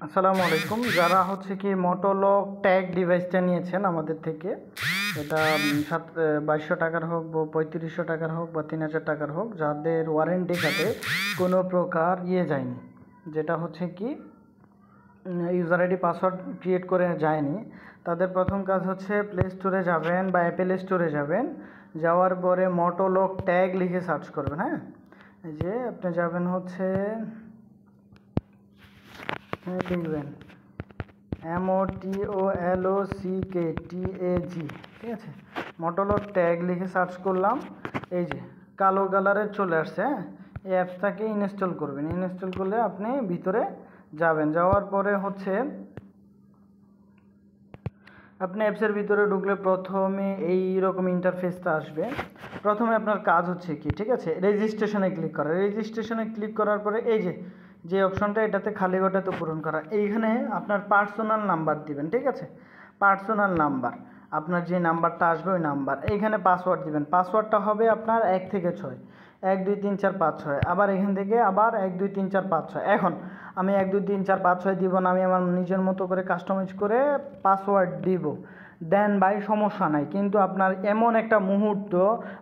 আসসালামু আলাইকুম। যারা হচ্ছে কি মোটোলক ট্যাগ ডিভাইসটা নিয়েছেন আমাদের থেকে, এটা 2200 টাকার হোক বা 3500 টাকার হোক বা 3000 টাকার হোক, যাদের ওয়ারেন্টি কার্ডে কোনো প্রকার যায়নি, যেটা হচ্ছে কি ইউজার আইডি পাসওয়ার্ড ক্রিয়েট করে যায়নি, তাদের প্রথম কাজ হচ্ছে প্লে স্টোরে যাবেন বা অ্যাপেল স্টোরে যাবেন। যাওয়ার পরে মোটোলক ট্যাগ লিখে সার্চ করবেন। হ্যাঁ, এই যে আপনি যাবেন হচ্ছে লিখবেন MOTOLOCKTAG, ঠিক আছে। মোটোলক ট্যাগ লিখে সার্চ করলাম, এই যে কালো কালারের চলে আসছে। হ্যাঁ, এই অ্যাপসটাকে ইনস্টল করবেন। ইনস্টল করলে আপনি ভিতরে যাবেন। যাওয়ার পরে হচ্ছে আপনি অ্যাপসের ভিতরে ঢুকলে প্রথমে এই রকম ইন্টারফেসটা আসবে। প্রথমে আপনার কাজ হচ্ছে কি, ঠিক আছে, রেজিস্ট্রেশনে ক্লিক করা। রেজিস্ট্রেশনে ক্লিক করার পরে এই যে অপশনটা, এটাতে খালি ঘরটাতে পূরণ করা। এইখানে আপনার পার্সোনাল নাম্বার দিবেন, ঠিক আছে। পার্সোনাল নাম্বার, আপনার যে নাম্বারটা আসবে ওই নাম্বার। এইখানে পাসওয়ার্ড দিবেন। পাসওয়ার্ডটা হবে আপনার 1 থেকে 6, 1 2 3 4 5 6। আবার এখান থেকে আবার 1 2 3 4 5 6। এখন আমি 1 2 3 4 5 6 দিব না, আমি আমার নিজের মতো করে কাস্টমাইজ করে পাসওয়ার্ড দিব। দেন ভাই সমস্যা নাই, কিন্তু আপনার এমন একটা মুহূর্ত,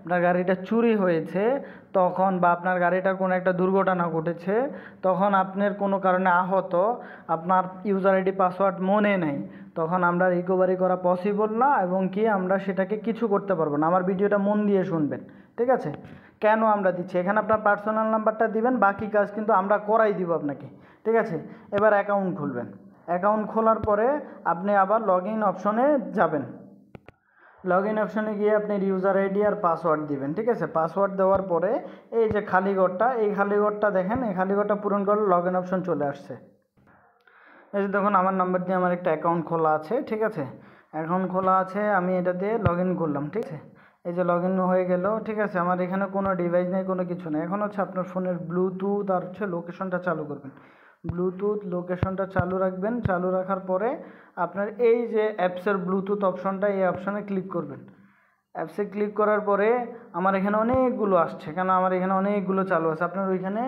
আপনার গাড়িটা চুরি হয়েছে তখন, বা আপনার গাড়িটার কোনো একটা দুর্ঘটনা ঘটেছে তখন, আপনার কোনো কারণে আহত, আপনার ইউজার আইডি পাসওয়ার্ড মনে নেই, তখন আমরা রিকভারি করা পসিবল না, এবং কি আমরা সেটাকে কিছু করতে পারবো না। আমার ভিডিওটা মন দিয়ে শুনবেন, ঠিক আছে। কেন আমরা দিচ্ছি, এখানে আপনার পার্সোনাল নাম্বারটা দিবেন, বাকি কাজ কিন্তু আমরা করাই দিব আপনাকে, ঠিক আছে। এবার অ্যাকাউন্ট খুলবেন। অ্যাকাউন্ট খোলার পরে আপনি আবার লগ ইন অপশনে যাবেন। লগ ইন অপশনে গিয়ে আপনি ইউজার আইডি আর পাসওয়ার্ড দিবেন, ঠিক আছে। পাসওয়ার্ড দেওয়ার পরে এই যে খালি ঘরটা, এই খালি ঘরটা দেখেন, এই খালি ঘরটা পূরণ করলে লগ ইন অপশন চলে আসছে। এই যে দেখুন, আমার নাম্বার দিয়ে আমার একটা অ্যাকাউন্ট খোলা আছে, ঠিক আছে। অ্যাকাউন্ট খোলা আছে, আমি এটা দিয়ে লগ ইন করলাম, ঠিক আছে। এই যে লগ ইন হয়ে গেল, ঠিক আছে। আমার এখানে কোনো ডিভাইস নেই, কোনো কিছু নেই। এখন হচ্ছে আপনার ফোনের ব্লুটুথ আর হচ্ছে লোকেশনটা চালু করবেন। ব্লুটুথ লোকেশনটা চালু রাখবেন। চালু রাখার পরে আপনার এই যে অ্যাপসের ব্লুটুথ অপশনটা, এই অপশনে ক্লিক করবেন। অ্যাপসে ক্লিক করার পরে আমার এখানে অনেকগুলো আসছে, কেন আমার এখানে অনেকগুলো চালু আছে। আপনার ওইখানে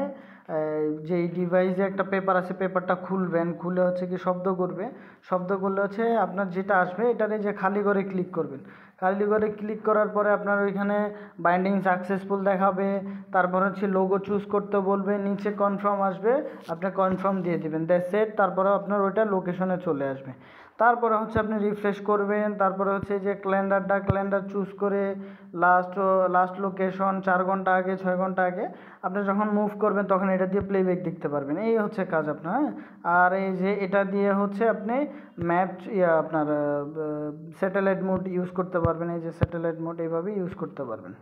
যেই ডিভাইসে একটা পেপার আছে, পেপারটা খুলবেন। খুলে হচ্ছে কি শব্দ করবে, শব্দ করলে হচ্ছে আপনার যেটা আসবে, এটারে যে খালি করে ক্লিক করবেন। খালি করে ক্লিক করার পরে আপনার ওইখানে বাইন্ডিং সাকসেসফুল দেখাবে, তারপর হচ্ছে লোগো চুজ করতে বলবে, নিচে কনফার্ম আসবে, আপনি কনফার্ম দিয়ে দিবেন, দ্যাটস ইট। তারপরে আপনার ওইটা লোকেশনে চলে আসবে। তারপরে হচ্ছে আপনি রিফ্রেশ করবেন। তারপরে হচ্ছে যে ক্যালেন্ডার চুজ করে লাস্ট লোকেশন 4 ঘন্টা আগে, 6 ঘন্টা আগে আপনি যখন মুভ করবেন তখন এটা দিয়ে প্লেব্যাক দেখতে পারবেন। এই হচ্ছে কাজ আপনার। আর এই যে এটা দিয়ে হচ্ছে আপনি ম্যাপ আপনার স্যাটেলাইট মোড ইউজ করতে পারবেন। এই যে স্যাটেলাইট মোড এইভাবে ইউজ করতে পারবেন।